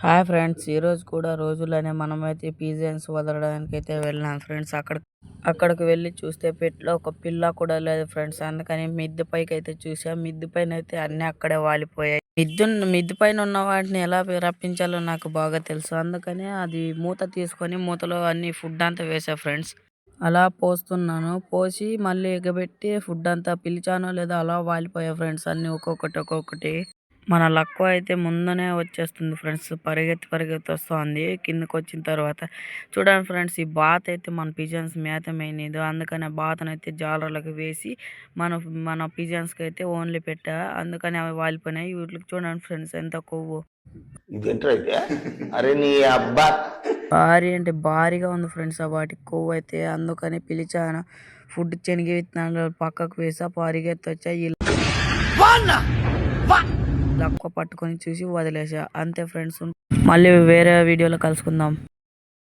Hi friends, ఈరోజు కూడా రోజులనే మనమైతే పిజియన్స్ వదలడానికి అయితే వెళ్ళాం ఫ్రెండ్స్. అక్కడికి వెళ్ళి చూస్తే పెట్లో ఒక పిల్ల కూడా లేదు ఫ్రెండ్స్. అందుకని మిద్దె పైకి అయితే చూసా. మిద్దె పైన అయితే అన్ని అక్కడే వాలిపోయాయి. మిద్దె పైన ఉన్న వాటిని ఎలా రప్పించాలో నాకు బాగా తెలుసు. అందుకని అది మూత తీసుకొని మూతలో అన్ని ఫుడ్ అంతా వేసా ఫ్రెండ్స్. అలా పోస్తున్నాను. పోసి మళ్ళీ ఎగబెట్టి ఫుడ్ అంతా పిలిచానో లేదో అలా వాలిపోయా ఫ్రెండ్స్. అన్ని ఒక్కొక్కటి. మన లక్కు అయితే ముందునే వచ్చేస్తుంది ఫ్రెండ్స్. పరిగెత్తి వస్తుంది. కిందకి వచ్చిన తర్వాత చూడండి ఫ్రెండ్స్, ఈ బాత్ అయితే మన పిజన్స్ మేత మేయనీదు. అందుకని ఆ బాత్ని అయితే జాలర్లకు వేసి మన పిజన్స్కి అయితే ఓన్లీ పెట్టా. అందుకని అవి వాలిపోయినాయి. వీటికి చూడండి ఫ్రెండ్స్ ఎంత కొవ్వు. అరే నీ అబ్బా, భారీ అంటే భారీగా ఉంది ఫ్రెండ్స్ ఆ వాటికి కొవ్వు అయితే. అందుకని పిలిచాను. ఫుడ్ శనగ విత్తనాలు పక్కకు వేసా. పరిగెత్తి వచ్చా. లక్కువ పట్టుకొని చూసి వదిలేసా. అంతే ఫ్రెండ్స్. మళ్ళీ వేరే వీడియోలో కలుసుకుందాం.